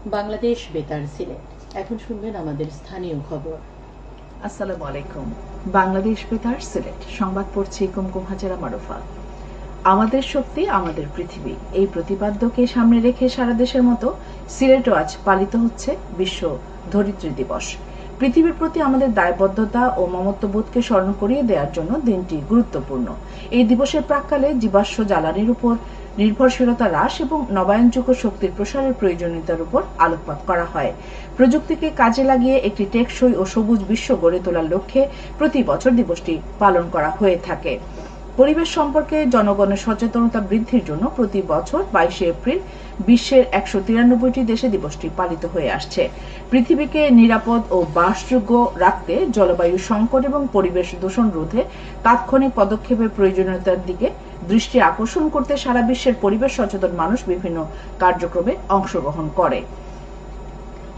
বাংলাদেশ বেতার সিলেট। এখন শুনবেন আমাদের স্থানীয় খবর। আসসালামু আলাইকুম। বাংলাদেশ বেতার সিলেট সংবাদ পড়ছি কুমকুম হাজেরা মারুফা। আমাদের শক্তি আমাদের পৃথিবী এই প্রতিপাদ্যকে সামনে রেখে সারা দেশের মতো সিলেটও আজ পালিত হচ্ছে বিশ্ব ধরিত্রী দিবস। পৃথিবীর প্রতি আমাদের দায়বদ্ধতা ও মমত্ববোধকে স্মরণ করিয়ে দেওয়ার জন্য দিনটি গুরুত্বপূর্ণ। এই দিবসের প্রাক্কালে জীবাশ্ম জ্বালানির উপর নির্ভরশীলতা হ্রাস এবং নবায়নযোগ্য শক্তির প্রসারের প্রয়োজনীয়তার উপর আলোকপাত করা হয়। প্রযুক্তিকে কাজে লাগিয়ে একটি টেকসই ও সবুজ বিশ্ব গড়ে তোলার লক্ষ্যে প্রতি বছর দিবসটি পালন করা হয়ে থাকে। পরিবেশ সম্পর্কে জনগণের সচেতনতা বৃদ্ধির জন্য প্রতি বছর 22 এপ্রিল বিশ্বের 193টি দেশে দিবসটি পালিত হয়ে আসছে। পৃথিবীকে নিরাপদ ও বাসযোগ্য রাখতে জলবায়ু সংকট এবং পরিবেশ দূষণ রোধে তাৎক্ষণিক পদক্ষেপের প্রয়োজনীয়তার দিকে দৃষ্টি আকর্ষণ করতে সারা বিশ্বের পরিবেশ সচেতন মানুষ বিভিন্ন কার্যক্রমে অংশগ্রহণ করে।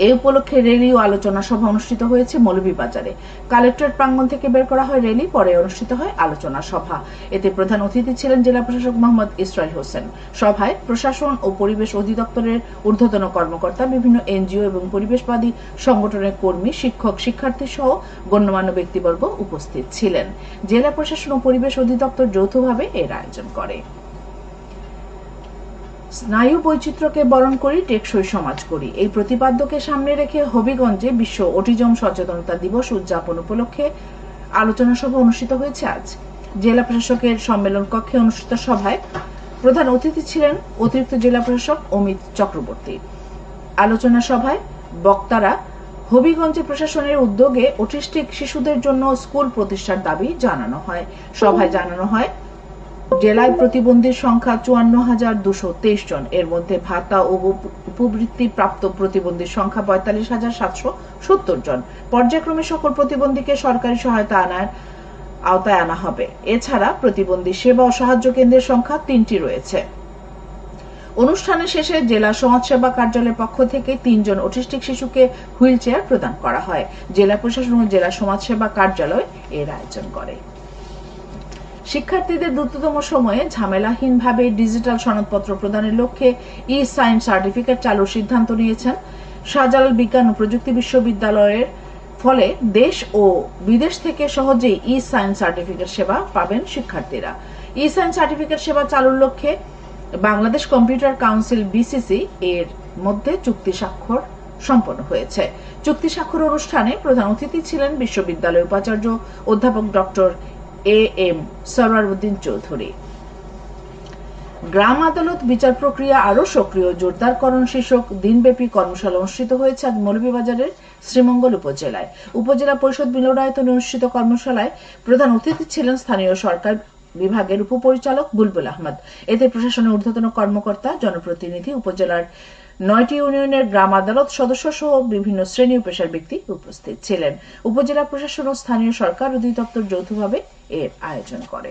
এই উপলক্ষে র্যালি ও আলোচনা সভা অনুষ্ঠিত হয়েছে মৌলভীবাজারে। কালেক্টরেট প্রাঙ্গণ থেকে বের করা হয় র্যালি, পরে অনুষ্ঠিত হয় আলোচনা সভা। এতে প্রধান অতিথি ছিলেন জেলা প্রশাসক মোহাম্মদ ইসরাইল হোসেন। সভায় প্রশাসন ও পরিবেশ অধিদপ্তরের ঊর্ধ্বতন কর্মকর্তা, বিভিন্ন এনজিও এবং পরিবেশবাদী সংগঠনের কর্মী, শিক্ষক, শিক্ষার্থী সহ গণ্যমান্য ব্যক্তিবর্গ উপস্থিত ছিলেন। জেলা প্রশাসন ও পরিবেশ অধিদপ্তর যৌথভাবে এর আয়োজন করে। স্নায়ু বৈচিত্র্যকে বরণ করি, টেকসই সমাজ করি এই প্রতিপাদ্যকে সামনে রেখে হবিগঞ্জে বিশ্ব অটিজম সচেতনতা দিবস উদযাপন উপলক্ষে আলোচনা সভা অনুষ্ঠিত হয়েছে আজ। জেলা প্রশাসকের সম্মেলন কক্ষে অনুষ্ঠিত সভায় প্রধান অতিথি ছিলেন অতিরিক্ত জেলা প্রশাসক অমিত চক্রবর্তী। আলোচনা সভায় বক্তারা হবিগঞ্জে প্রশাসনের উদ্যোগে অটিস্টিক শিশুদের জন্য স্কুল প্রতিষ্ঠার দাবি জানানো হয়। সভায় জানানো হয় জেলায় প্রতিবন্ধীর সংখ্যা 54,223 জন। এর মধ্যে ভাতা ও উপবৃত্তি প্রাপ্ত প্রতিবন্ধীর সংখ্যা 45,770 জন। পর্যায়ক্রমে সকল প্রতিবন্ধীকে সরকারি সহায়তা আওতায় আনা হবে। এছাড়া প্রতিবন্ধী সেবা ও সাহায্য কেন্দ্রের সংখ্যা 3টি রয়েছে। অনুষ্ঠানের শেষে জেলা সমাজসেবা কার্যালয়ের পক্ষ থেকে 3 জন অটিস্টিক শিশুকে হুইল চেয়ার প্রদান করা হয়। জেলা প্রশাসন ও জেলা সমাজসেবা কার্যালয় এর আয়োজন করে। শিক্ষার্থীদের দ্রুততম সময়ে ঝামেলাহীনভাবে ডিজিটাল সনদপত্র প্রদানের লক্ষ্যে ই সাইন সার্টিফিকেট চালুর সিদ্ধান্ত নিয়েছেন শাহজালাল বিজ্ঞান ও প্রযুক্তি বিশ্ববিদ্যালয়ের। ফলে দেশ ও বিদেশ থেকে সহজেই ই সাইন সার্টিফিকেট সেবা পাবেন শিক্ষার্থীরা। ই সাইন সার্টিফিকেট সেবা চালুর লক্ষ্যে বাংলাদেশ কম্পিউটার কাউন্সিল বিসিসি এর মধ্যে চুক্তি স্বাক্ষর সম্পন্ন হয়েছে। চুক্তি স্বাক্ষর অনুষ্ঠানে প্রধান অতিথি ছিলেন বিশ্ববিদ্যালয়ের উপাচার্য অধ্যাপক ডক্টর এম সরওয়ার উদ্দিন চৌধুরী। গ্রাম আদালত বিচার প্রক্রিয়া আরো সক্রিয় জোরদারকরণ শীর্ষক দিনব্যাপী কর্মশালা অনুষ্ঠিত হয়েছে আজ মৌলভীবাজারের শ্রীমঙ্গল উপজেলায়। উপজেলা পরিষদ মিলনায়তনে অনুষ্ঠিত কর্মশালায় প্রধান অতিথি ছিলেন স্থানীয় সরকার বিভাগের উপপরিচালক বুলবুল আহমদ। এতে প্রশাসনের ঊর্ধ্বতন কর্মকর্তা, জনপ্রতিনিধি, উপজেলার 9টি ইউনিয়নের গ্রাম আদালত সদস্য সহ বিভিন্ন শ্রেণী ও পেশার ব্যক্তি উপস্থিত ছিলেন। উপজেলা প্রশাসন ও স্থানীয় সরকার অধিদপ্তর যৌথভাবে এর আয়োজন করে।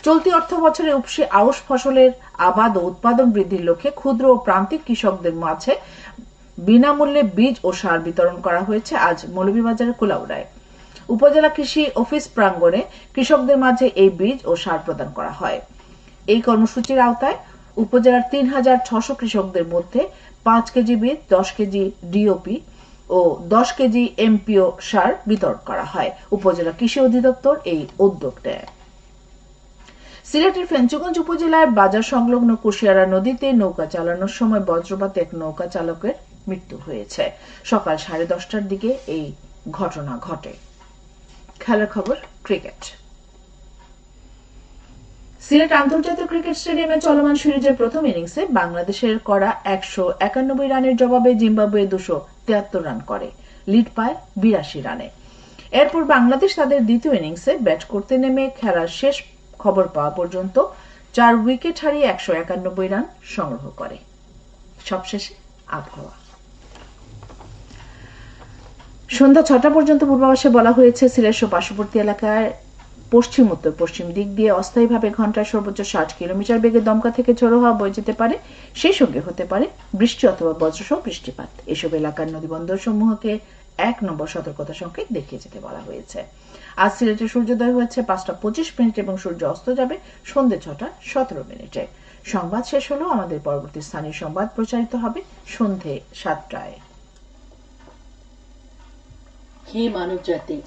চলতি অর্থ বছরে উপসি আউশ ফসলের আবাদ ও উৎপাদন বৃদ্ধির লক্ষ্যে ক্ষুদ্র ও প্রান্তিক কৃষকদের মাঝে বিনামূল্যে বীজ ও সার বিতরণ করা হয়েছে আজ মৌলভীবাজারের কুলাউড়ায়। উপজেলা কৃষি অফিস প্রাঙ্গণে কৃষকদের মাঝে এই বীজ ও সার প্রদান করা হয়। এই কর্মসূচির আওতায় উপজেলার 3,600 কৃষকদের মধ্যে 5 কেজি বীজ, 10 কেজি ডিওপি ও 10 কেজি এমপিও সার বিতরণ করা হয়। উপজেলা কৃষি অধিদপ্তর এই উদ্যোগ নেয়। সিলেটের ফেঞ্চুগঞ্জ উপজেলার বাজার সংলগ্ন কুশিয়ারা নদীতে নৌকা চালানোর সময় বজ্রপাতে এক নৌকা চালকের মৃত্যু হয়েছে। সকাল 10:30টার দিকে এই ঘটনা ঘটে। খেলার খবর, ক্রিকেট। সিলেট আন্তর্জাতিক ক্রিকেট স্টেডিয়ামে চলমান সিরিজের প্রথম ইনিংসে বাংলাদেশের করা 191 রানের জবাবে জিম্বাবুয়ে 273 রান করে লিড পায় 82 রানে। এরপর বাংলাদেশ তাদের দ্বিতীয় ইনিংসে ব্যাট করতে নেমে খেলার শেষ খবর পাওয়া পর্যন্ত 4 উইকেট হারিয়ে 191 রান সংগ্রহ করে। সবশেষে আবহাওয়া। সন্ধ্যা 6টা পর্যন্ত পূর্বাভাসে বলা হয়েছে সিলেট সহ পার্শ্ববর্তী এলাকায় পশ্চিম উত্তর পশ্চিম দিক দিয়ে অস্থায়ীভাবে ঘন্টায় সর্বোচ্চ 60 কিলোমিটার বেগে দমকা থেকে ঝোড়ো হাওয়া বয়ে যেতে পারে। সেই সঙ্গে হতে পারে বৃষ্টি অথবা বজ্রসহ বৃষ্টিপাত। এসব এলাকার নদীবন্দর সমূহকে 1 নম্বর সতর্কতা সংকেত দেখিয়ে যেতে বলা হয়েছে। আজ সিলেটে সূর্যোদয় হয়েছে 5টা 25 মিনিট এবং সূর্য অস্ত যাবে সন্ধ্যে 6টা 17 মিনিটে। সংবাদ শেষ হলো। আমাদের পরবর্তী স্থানীয় সংবাদ প্রচারিত হবে সন্ধে 7টায়। হে মানব জাতি,